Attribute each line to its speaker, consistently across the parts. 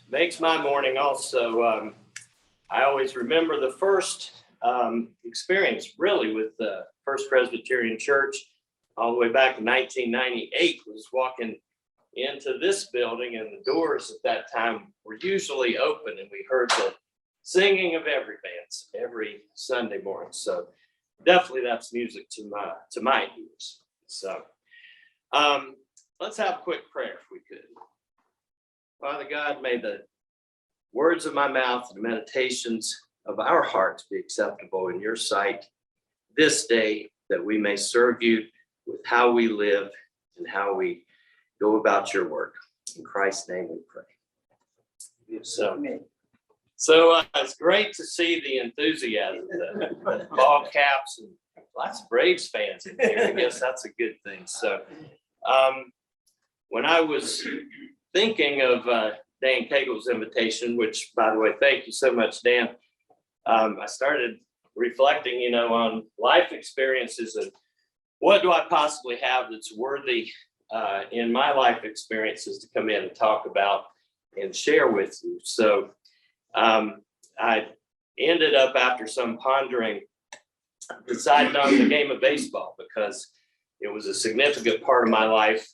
Speaker 1: Makes my morning also. I always remember the first experience really with the First Presbyterian Church all the way back in 1998 was walking into this building, and the doors at that time were usually open, and we heard the singing of every bands every Sunday morning. So definitely that's music to my ears. So let's have a quick prayer if we could. Father God, may the words of my mouth and meditations of our hearts be acceptable in your sight this day, that we may serve you with how we live and how we go about your work. In Christ's name we pray. So it's great to see the enthusiasm, the ball caps, and lots of Braves fans in here. I guess that's a good thing. So when I was thinking of Dan Cagle's invitation, which, by the way, thank you so much, Dan, I started reflecting, on life experiences and what do I possibly have that's worthy in my life experiences to come in and talk about and share with you. So I ended up, after some pondering, deciding on the game of baseball because it was a significant part of my life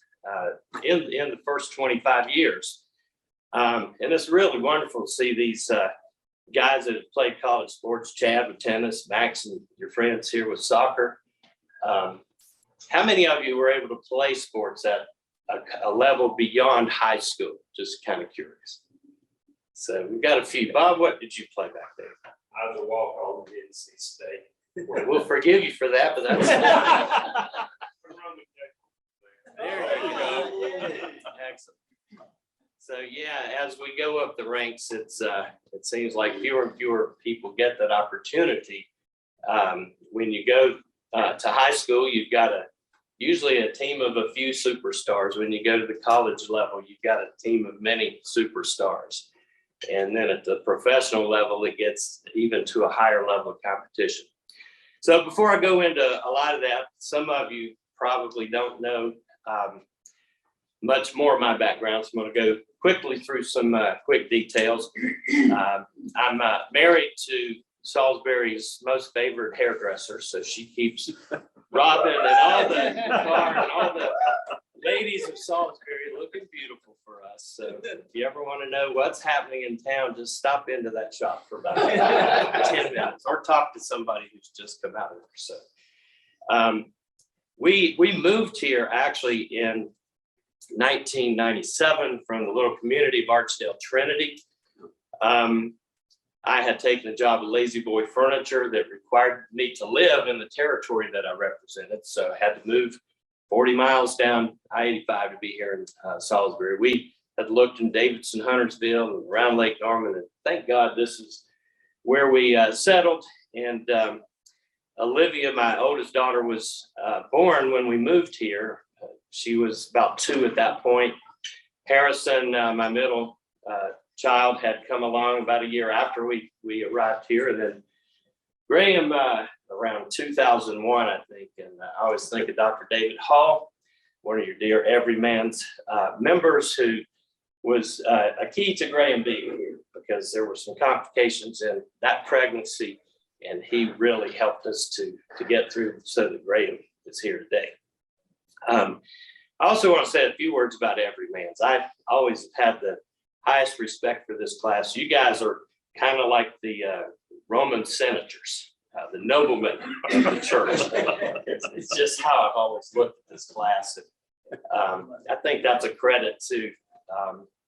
Speaker 1: in the first 25 years. And it's really wonderful to see these guys that have played college sports, Chad with tennis, Max and your friends here with soccer. How many of you were able to play sports at a level beyond high school? Just kind of curious. So we've got a few. Bob, what did you play back there?
Speaker 2: I was a walk-on in NC State.
Speaker 1: We'll forgive you for that, but that's there you go. Excellent. So yeah, as we go up the ranks, it seems like fewer and fewer people get that opportunity. When you go to high school, you've got usually a team of a few superstars. When you go to the college level, you've got a team of many superstars. And then at the professional level, it gets even to a higher level of competition. So before I go into a lot of that, some of you probably don't know much more of my background. So I'm going to go quickly through some quick details. I'm married to Salisbury's most favorite hairdresser, so she keeps Robin and all the ladies of Salisbury looking beautiful for us. So if you ever want to know what's happening in town, just stop into that shop for about 10 minutes or talk to somebody who's just come out of there. So we moved here actually in 1997 from the little community of Archdale Trinity. I had taken a job at Lazy Boy Furniture that required me to live in the territory that I represented. So I had to move 40 miles down I-85 to be here in Salisbury. We had looked in Davidson, Huntersville, and around Lake Norman, and thank God this is where we settled. And Olivia, my oldest daughter, was born when we moved here. She was about 2 at that point. Harrison, my middle child, had come along about a year after we arrived here. And then Graham, around 2001, I think. And I always think of Dr. David Hall, one of your dear Everyman's members, who was a key to Graham being here because there were some complications in that pregnancy. And he really helped us to get through so that Graham is here today. I also want to say a few words about Everyman's. I always had the highest respect for this class. You guys are kind of like the Roman senators, the noblemen of the church. It's just how I've always looked at this class. And, I think that's a credit to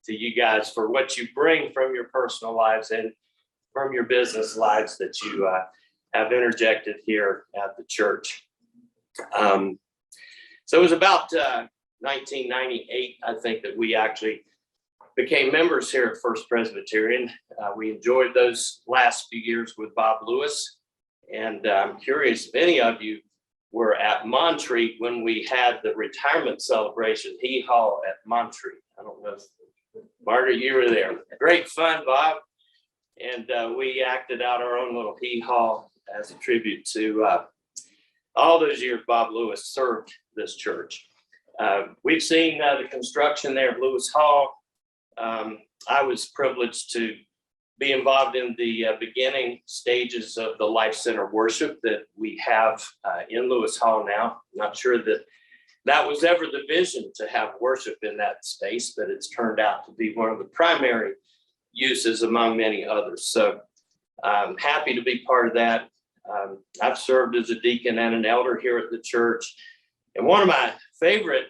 Speaker 1: you guys for what you bring from your personal lives and from your business lives that you have interjected here at the church. So it was about 1998, I think, that we actually became members here at First Presbyterian. We enjoyed those last few years with Bob Lewis. And I'm curious if any of you were at Montreat when we had the retirement celebration, Hee Haw at Montreat. I don't know if Margaret, you were there. Great fun, Bob. And we acted out our own little Hee Haw as a tribute to all those years Bob Lewis served this church. We've seen the construction there at Lewis Hall. I was privileged to be involved in the beginning stages of the Life Center worship that we have in Lewis Hall now. Not sure that was ever the vision to have worship in that space, but it's turned out to be one of the primary uses among many others. So I'm happy to be part of that. I've served as a deacon and an elder here at the church. And one of my favorite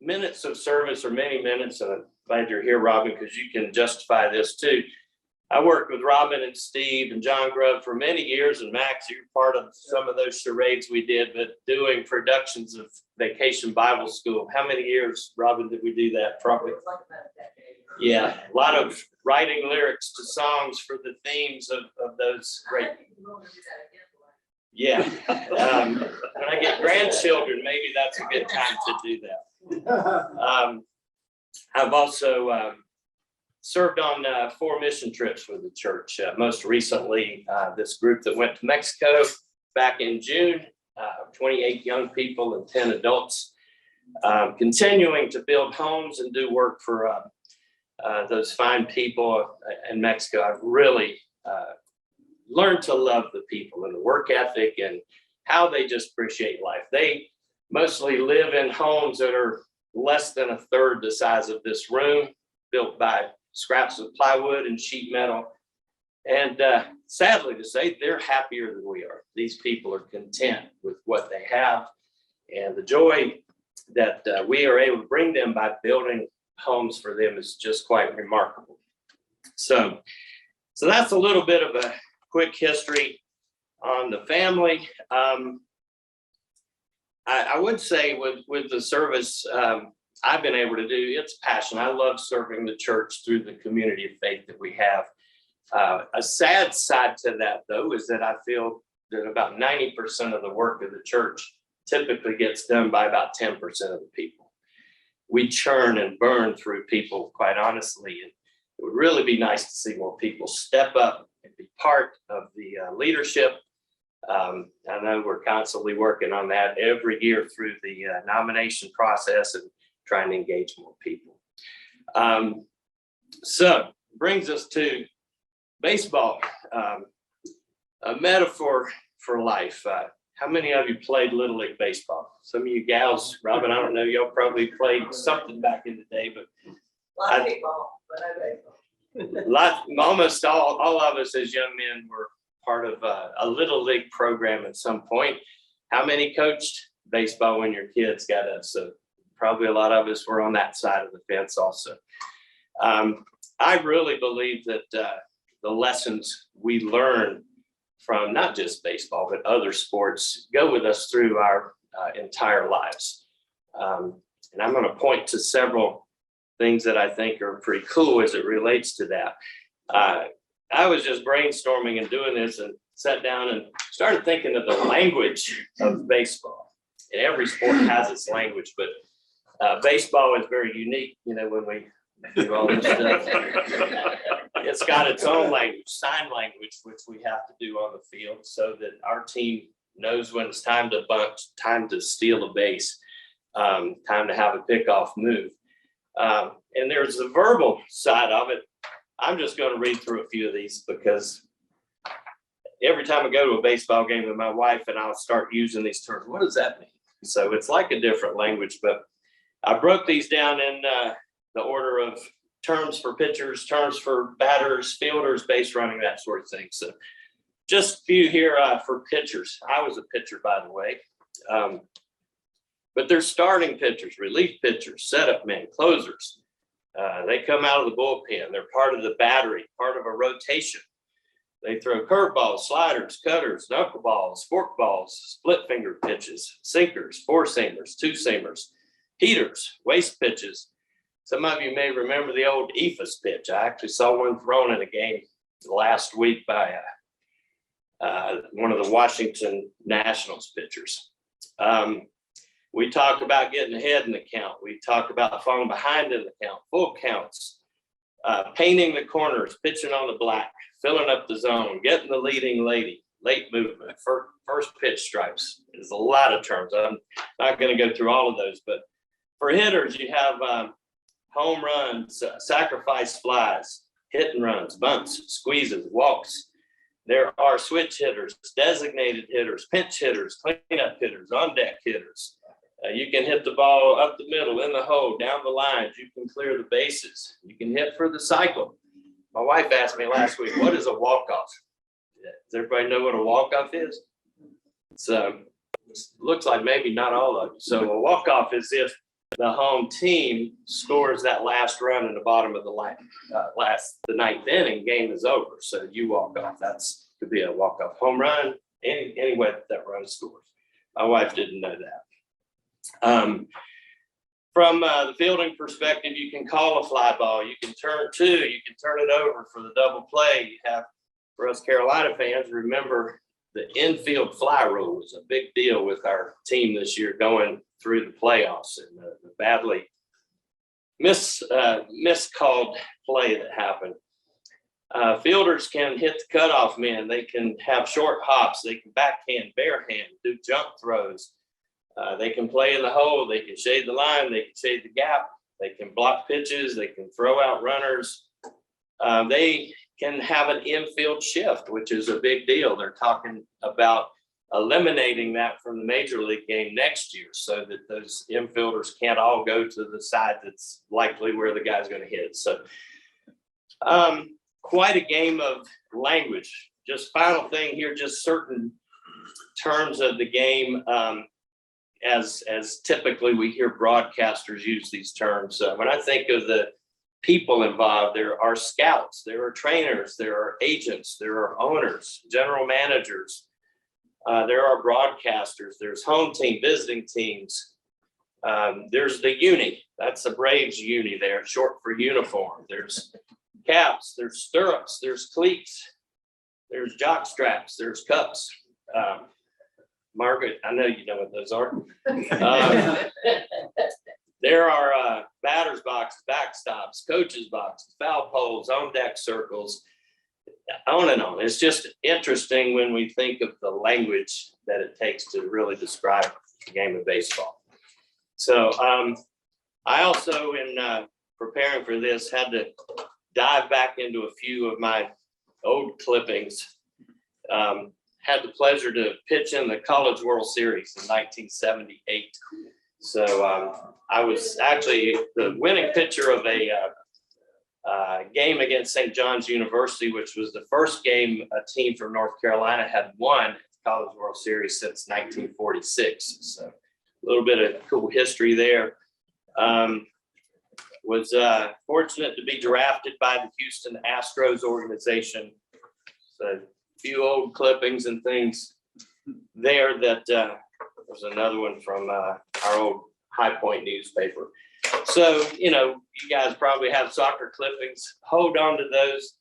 Speaker 1: minutes of service, or many minutes, and I'm glad you're here, Robin, because you can justify this too. I worked with Robin and Steve and John Grubb for many years, and Max, you're part of some of those charades we did, but doing productions of Vacation Bible School. How many years, Robin, did we do that? Probably. Yeah, a lot of writing lyrics to songs for the themes of those great. Yeah. When I get grandchildren, maybe that's a good time to do that. I've also served on 4 mission trips with the church. Most recently, this group that went to Mexico back in June, 28 young people and 10 adults, continuing to build homes and do work for those fine people in Mexico. I've really learned to love the people and the work ethic and how they just appreciate life. They mostly live in homes that are less than a third the size of this room, built by scraps of plywood and sheet metal. And sadly to say, they're happier than we are. These people are content with what they have, and the joy that we are able to bring them by building homes for them is just quite remarkable. So that's a little bit of a quick history on the family. I would say with the service I've been able to do, it's passion. I love serving the church through the community of faith that we have. A sad side to that, though, is that I feel that about 90% of the work of the church typically gets done by about 10% of the people. We churn and burn through people, quite honestly. And it would really be nice to see more people step up and be part of the leadership. I know we're constantly working on that every year through the nomination process and trying to engage more people. So brings us to baseball, a metaphor for life. How many of you played Little League baseball? Some of you gals, Robin, I don't know, y'all probably played something back in the day, but almost all of us as young men were part of a Little League program at some point. How many coached baseball when your kids got up? So probably a lot of us were on that side of the fence also. I really believe that the lessons we learn from not just baseball, but other sports go with us through our entire lives. And I'm going to point to several things that I think are pretty cool as it relates to that. I was just brainstorming and doing this and sat down and started thinking of the language of baseball. And every sport has its language, but baseball is very unique. You know, when we do all this stuff, it's got its own language, sign language, which we have to do on the field so that our team knows when it's time to bunt, time to steal a base, time to have a pickoff move. And there's the verbal side of it. I'm just going to read through a few of these because every time I go to a baseball game with my wife and I'll start using these terms, what does that mean? So it's like a different language, but I broke these down in the order of terms for pitchers, terms for batters, fielders, base running, that sort of thing. So just a few here for pitchers. I was a pitcher, by the way. But there's starting pitchers, relief pitchers, setup men, closers. They come out of the bullpen. They're part of the battery, part of a rotation. They throw curveballs, sliders, cutters, knuckleballs, forkballs, split finger pitches, sinkers, four-seamers, two-seamers, heaters, waste pitches. Some of you may remember the old EFAS pitch. I actually saw one thrown in a game last week by one of the Washington Nationals pitchers. We talk about getting ahead in the count. We talk about falling behind in the count, full counts, painting the corners, pitching on the black, filling up the zone, getting the leading lady, late movement, first pitch strikes. There's a lot of terms. I'm not going to go through all of those, but for hitters, you have home runs, sacrifice flies, hit and runs, bunts, squeezes, walks. There are switch hitters, designated hitters, pinch hitters, cleanup hitters, on deck hitters. You can hit the ball up the middle, in the hole, down the lines. You can clear the bases. You can hit for the cycle. My wife asked me last week, what is a walk-off? Does everybody know what a walk-off is? So it looks like maybe not all of you. So a walk-off is if the home team scores that last run in the bottom of the ninth inning, game is over. So you walk off. That's could be a walk-off home run, any way that run scores. My wife didn't know that. From the fielding perspective, you can call a fly ball. You can turn two. You can turn it over for the double play. You have, for us Carolina fans, remember the infield fly rule was a big deal with our team this year going through the playoffs, and the badly miscalled play that happened. Fielders can hit the cutoff men. They can have short hops. They can backhand, barehand, do jump throws. They can play in the hole. They can shade the line. They can shade the gap. They can block pitches. They can throw out runners. They can have an infield shift, which is a big deal. They're talking about eliminating that from the major league game next year so that those infielders can't all go to the side that's likely where the guy's going to hit. So quite a game of language. Just final thing here, just certain terms of the game. As typically we hear broadcasters use these terms. When I think of the people involved, there are scouts, there are trainers, there are agents, there are owners, general managers, there are broadcasters, there's home team, visiting teams. There's the uni, that's the Braves uni there, short for uniform. There's caps, there's stirrups, there's cleats, there's jock straps, there's cups. Margaret, I know you know what those are. There are batter's boxes, backstops, coaches boxes, foul poles, on deck circles, on and on. It's just interesting when we think of the language that it takes to really describe the game of baseball. So I also, in preparing for this, had to dive back into a few of my old clippings. Had the pleasure to pitch in the College World Series in 1978. So I was actually the winning pitcher of a game against St. John's University, which was the first game a team from North Carolina had won at the College World Series since 1946. So a little bit of cool history there. Was fortunate to be drafted by the Houston Astros organization. So few old clippings and things there that there's another one from our old High Point newspaper. So, you guys probably have soccer clippings. Hold on to those.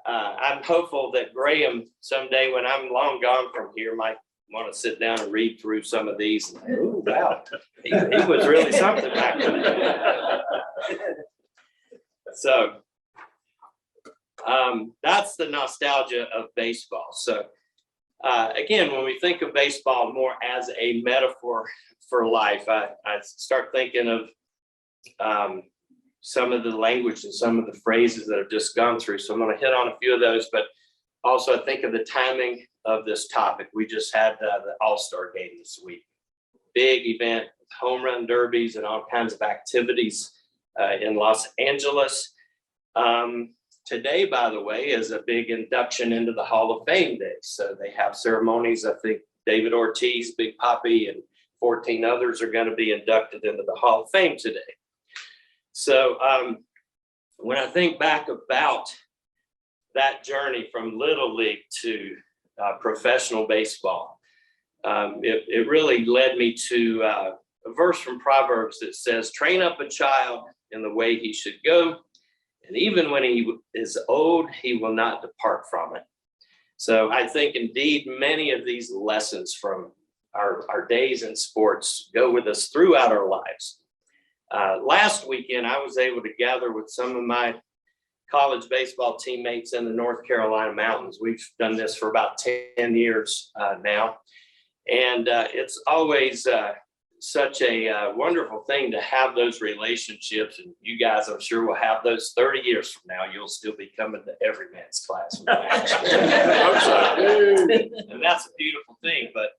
Speaker 1: I'm hopeful that Graham someday, when I'm long gone from here, might want to sit down and read through some of these. Oh, wow. He was really something back then. So, that's the nostalgia of baseball. So again, when we think of baseball more as a metaphor for life, I start thinking of some of the language and some of the phrases that have just gone through. So I'm going to hit on a few of those, but also I think of the timing of this topic. We just had the All-Star game this week. Big event, home run derbies and all kinds of activities in Los Angeles. Today, by the way, is a big induction into the Hall of Fame day. So they have ceremonies. I think David Ortiz, Big Papi, and 14 others are going to be inducted into the Hall of Fame today. So when I think back about that journey from Little League to professional baseball, it really led me to a verse from Proverbs that says, train up a child in the way he should go. And even when he is old, he will not depart from it. So I think indeed many of these lessons from our days in sports go with us throughout our lives. Last weekend, I was able to gather with some of my college baseball teammates in the North Carolina mountains. We've done this for about 10 years now. And it's always such a wonderful thing to have those relationships. And you guys, I'm sure, will have those 30 years from now. You'll still be coming to every man's class. And that's a beautiful thing. But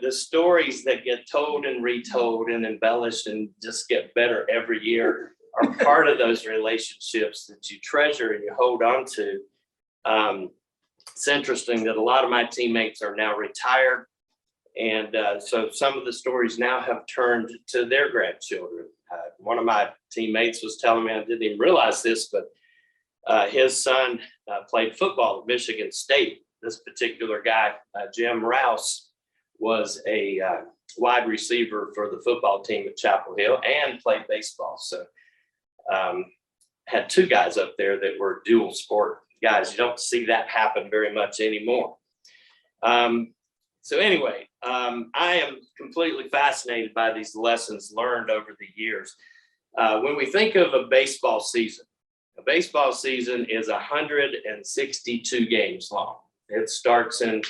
Speaker 1: the stories that get told and retold and embellished and just get better every year are part of those relationships that you treasure and you hold on to. It's interesting that a lot of my teammates are now retired. And so some of the stories now have turned to their grandchildren. One of my teammates was telling me, I didn't even realize this, but his son played football at Michigan State. This particular guy, Jim Rouse, was a wide receiver for the football team at Chapel Hill and played baseball. So had two guys up there that were dual sport guys. You don't see that happen very much anymore. So anyway, I am completely fascinated by these lessons learned over the years. When we think of a baseball season is 162 games long. It starts in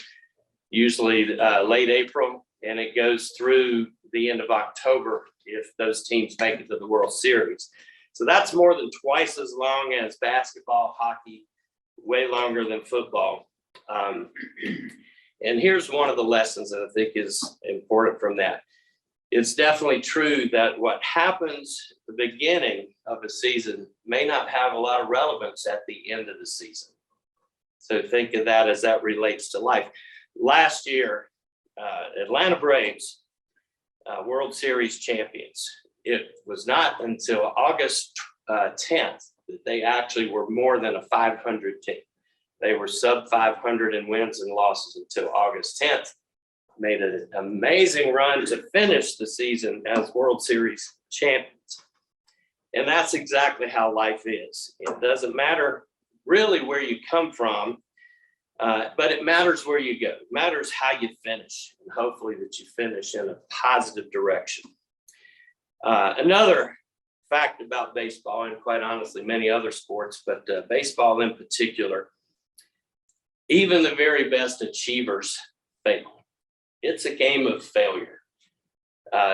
Speaker 1: usually late April, and it goes through the end of October if those teams make it to the World Series. So that's more than twice as long as basketball, hockey, way longer than football. And here's one of the lessons that I think is important from that. It's definitely true that what happens at the beginning of a season may not have a lot of relevance at the end of the season. So think of that as that relates to life. Last year, Atlanta Braves, World Series champions. It was not until August 10th that they actually were more than a 500 team. They were sub 500 in wins and losses until August 10th. Made an amazing run to finish the season as World Series champions. And that's exactly how life is. It doesn't matter really where you come from, but it matters where you go. It matters how you finish, and hopefully that you finish in a positive direction. Another fact about baseball, and quite honestly, many other sports, but baseball in particular, even the very best achievers fail. It's a game of failure.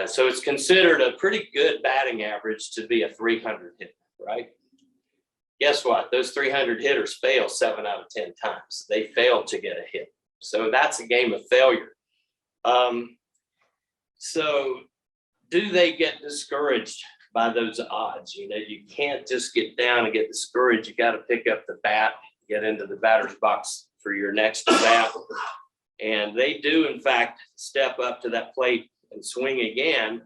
Speaker 1: So it's considered a pretty good batting average to be a 300 hitter, right? Guess what? Those 300 hitters fail 7 out of 10 times. They fail to get a hit. So that's a game of failure. So do they get discouraged by those odds? You know, you can't just get down and get discouraged. You got to pick up the bat, get into the batter's box for your next bat. And they do, in fact, step up to that plate and swing again,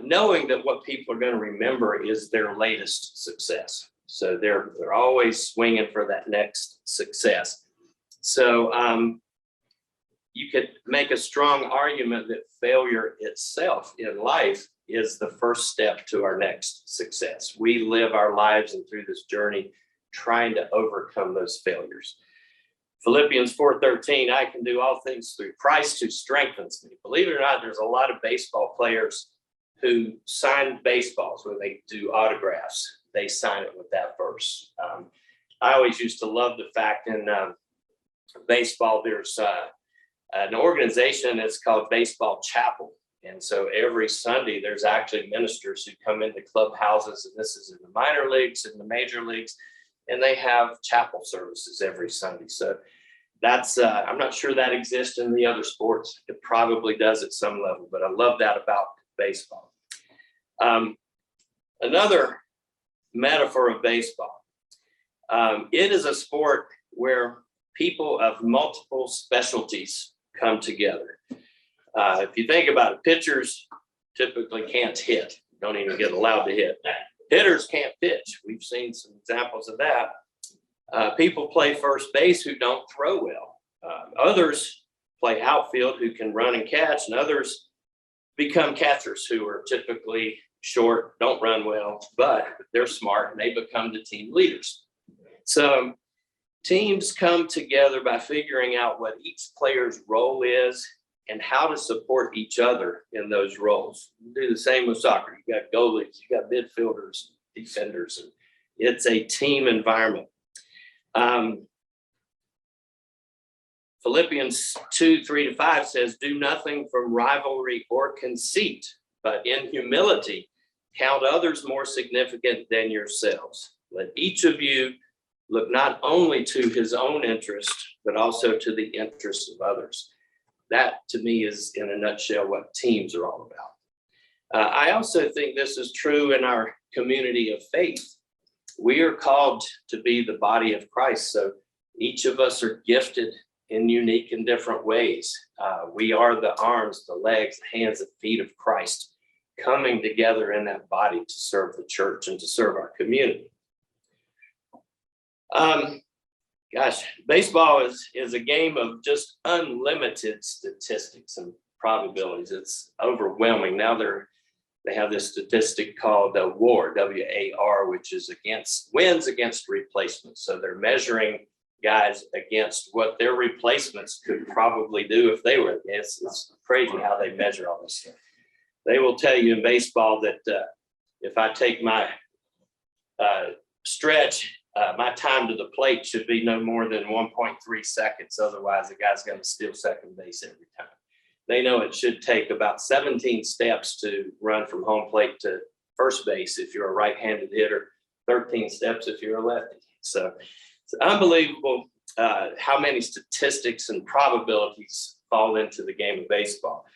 Speaker 1: knowing that what people are going to remember is their latest success. So they're always swinging for that next success. So you could make a strong argument that failure itself in life is the first step to our next success. We live our lives and through this journey trying to overcome those failures. Philippians 4:13, I can do all things through Christ who strengthens me. Believe it or not, there's a lot of baseball players who sign baseballs when they do autographs. They sign it with that verse. I always used to love the fact in baseball, there's an organization that's called Baseball Chapel. And so every Sunday, there's actually ministers who come into clubhouses, and this is in the minor leagues and the major leagues, and they have chapel services every Sunday. So that's, I'm not sure that exists in the other sports. It probably does at some level, but I love that about baseball. Another metaphor of baseball. It is a sport where people of multiple specialties come together. If you think about it, pitchers typically can't hit, don't even get allowed to hit. Hitters can't pitch. We've seen some examples of that. People play first base who don't throw well. Others play outfield who can run and catch, and others become catchers who are typically short, don't run well, but they're smart and they become the team leaders. So teams come together by figuring out what each player's role is and how to support each other in those roles. You do the same with soccer. You got goalies, you got midfielders, defenders, and It's a team environment. Philippians 2:3-5 says, do nothing from rivalry or conceit, but in humility count others more significant than yourselves. Let each of you look not only to his own interest, but also to the interests of others. That, to me, is in a nutshell what teams are all about. I also think this is true in our community of faith. We are called to be the body of Christ, so each of us are gifted in unique and different ways. We are the arms, the legs, the hands, and feet of Christ, coming together in that body to serve the church and to serve our community. Baseball is a game of just unlimited statistics and probabilities. It's overwhelming. Now they have this statistic called WAR, W-A-R, which is wins against replacements. So they're measuring guys against what their replacements could probably do if they were. It's crazy how they measure all this stuff. They will tell you in baseball that if I take my stretch, my time to the plate should be no more than 1.3 seconds. Otherwise, the guy's going to steal second base every time. They know it should take about 17 steps to run from home plate to first base if you're a right-handed hitter, 13 steps if you're a lefty. So it's unbelievable how many statistics and probabilities fall into the game of baseball.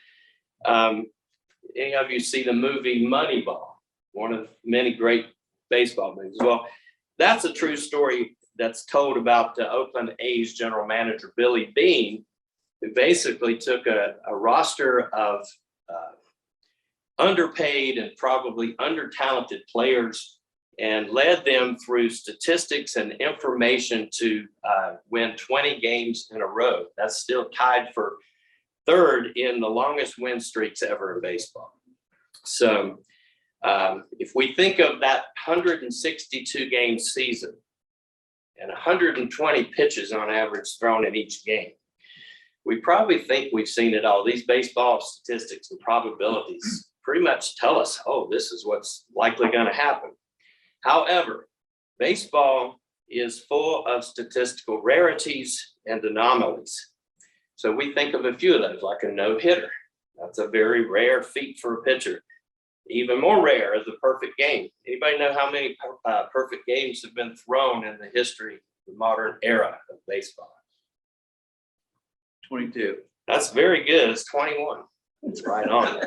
Speaker 1: Any of you see the movie Moneyball, one of many great baseball movies? Well, that's a true story that's told about Oakland A's general manager, Billy Beane, who basically took a roster of underpaid and probably under-talented players and led them through statistics and information to win 20 games in a row. That's still tied for third in the longest win streaks ever in baseball. So if we think of that 162 game season and 120 pitches on average thrown in each game, we probably think we've seen it all. These baseball statistics and probabilities pretty much tell us, oh, this is what's likely going to happen. However, baseball is full of statistical rarities and anomalies. So we think of a few of those, like a no-hitter. That's a very rare feat for a pitcher. Even more rare is a perfect game. Anybody know how many perfect games have been thrown in the history of the modern era of baseball?
Speaker 3: 22.
Speaker 1: That's very good. It's 21. It's right on.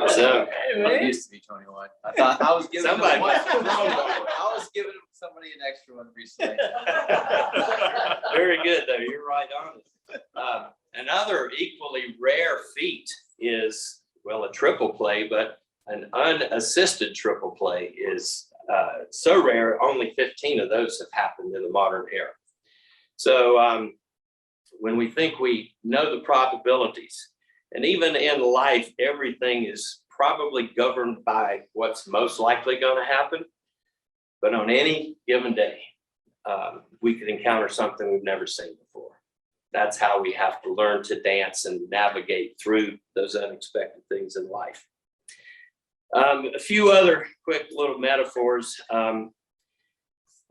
Speaker 1: So
Speaker 3: It used to be 21. I thought I was giving
Speaker 1: somebody
Speaker 3: him one.
Speaker 1: must have thrown one.
Speaker 3: I was giving somebody an extra one recently.
Speaker 1: Very good, though. You're right on it. Another equally rare feat is, well, a triple play, but an unassisted triple play is so rare, only 15 of those have happened in the modern era. So when we think we know the probabilities, and even in life, everything is probably governed by what's most likely going to happen. But on any given day, we could encounter something we've never seen before. That's how we have to learn to dance and navigate through those unexpected things in life. A few other quick little metaphors. And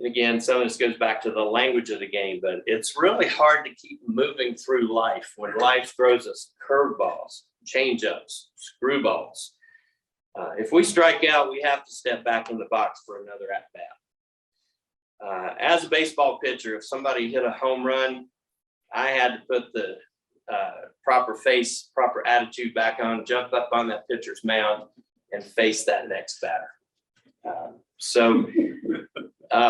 Speaker 1: again, some of this goes back to the language of the game, but it's really hard to keep moving through life when life throws us curveballs, change-ups, screwballs. If we strike out, we have to step back in the box for another at-bat. As a baseball pitcher, if somebody hit a home run, I had to put the proper face, proper attitude back on, jump up on that pitcher's mound, and face that next batter. So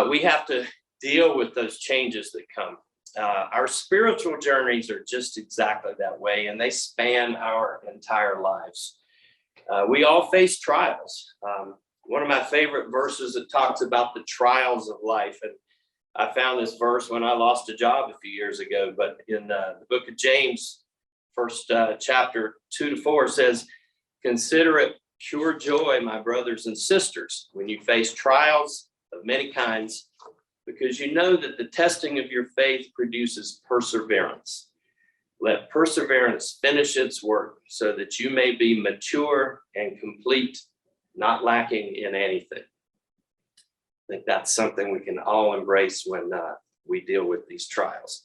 Speaker 1: we have to deal with those changes that come. Our spiritual journeys are just exactly that way, and they span our entire lives. We all face trials. One of my favorite verses that talks about the trials of life, and I found this verse when I lost a job a few years ago, but in the book of James, first chapter 2-4 says, "Consider it pure joy, my brothers and sisters, when you face trials of many kinds, because you know that the testing of your faith produces perseverance. Let perseverance finish its work so that you may be mature and complete, not lacking in anything." think that's something we can all embrace when we deal with these trials.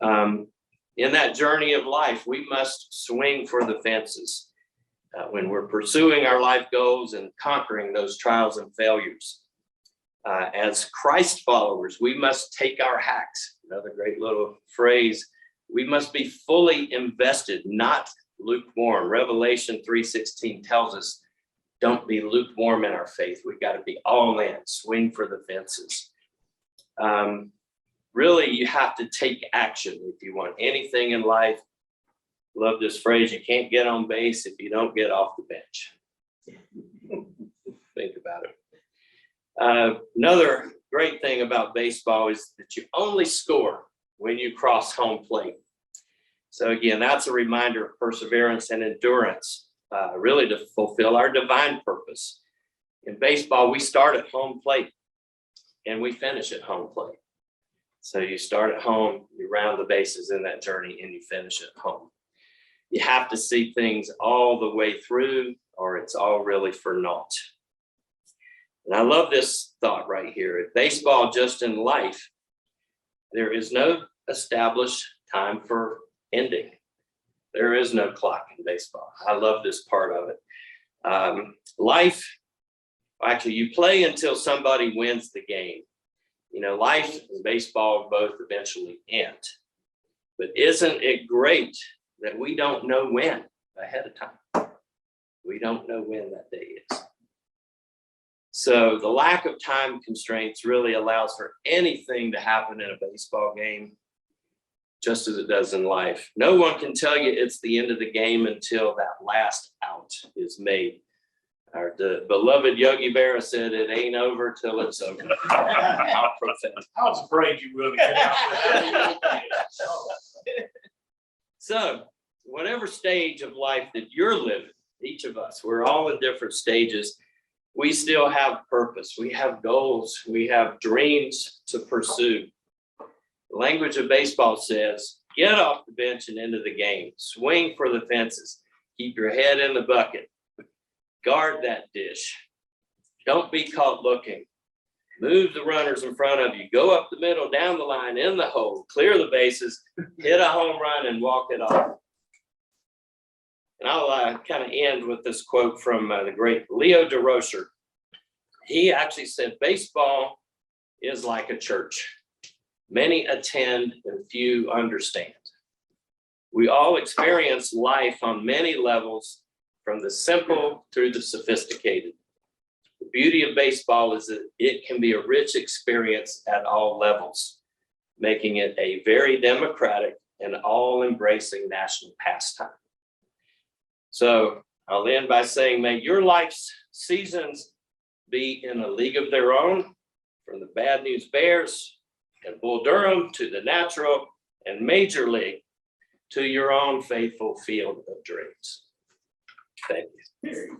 Speaker 1: In that journey of life, we must swing for the fences when we're pursuing our life goals and conquering those trials and failures. As Christ followers, we must take our hacks. Another great little phrase. We must be fully invested, not lukewarm. Revelation 3:16 tells us, don't be lukewarm in our faith. We've got to be all in, swing for the fences. Really, you have to take action if you want anything in life. Love this phrase, you can't get on base if you don't get off the bench. Think about it. Another great thing about baseball is that you only score when you cross home plate. So again, that's a reminder of perseverance and endurance, really to fulfill our divine purpose. In baseball, we start at home plate and we finish at home plate. So you start at home, you round the bases in that journey, and you finish at home. You have to see things all the way through, or it's all really for naught. And I love this thought right here. At baseball, just in life, there is no established time for ending. There is no clock in baseball. I love this part of it. Life, actually, you play until somebody wins the game. You know, life and baseball both eventually end. But isn't it great that we don't know when ahead of time? We don't know when that day is. So the lack of time constraints really allows for anything to happen in a baseball game, just as it does in life. No one can tell you it's the end of the game until that last out is made. The beloved Yogi Berra said, it ain't over till it's over. How profound.
Speaker 2: I was afraid you were going to get out with that.
Speaker 1: So, whatever stage of life that you're living, each of us, we're all in different stages. We still have purpose. We have goals. We have dreams to pursue. The language of baseball says, get off the bench and into the game. Swing for the fences. Keep your head in the bucket. Guard that dish. Don't be caught looking. Move the runners in front of you. Go up the middle, down the line, in the hole. Clear the bases. Hit a home run and walk it off. And I'll kind of end with this quote from the great Leo DeRocher. He actually said, baseball is like a church. Many attend and few understand. We all experience life on many levels, from the simple through the sophisticated. The beauty of baseball is that it can be a rich experience at all levels, making it a very democratic and all-embracing national pastime. So I'll end by saying, may your life's seasons be in a league of their own, from the Bad News Bears and Bull Durham to the Natural and Major League to your own faithful field of dreams. Thank you.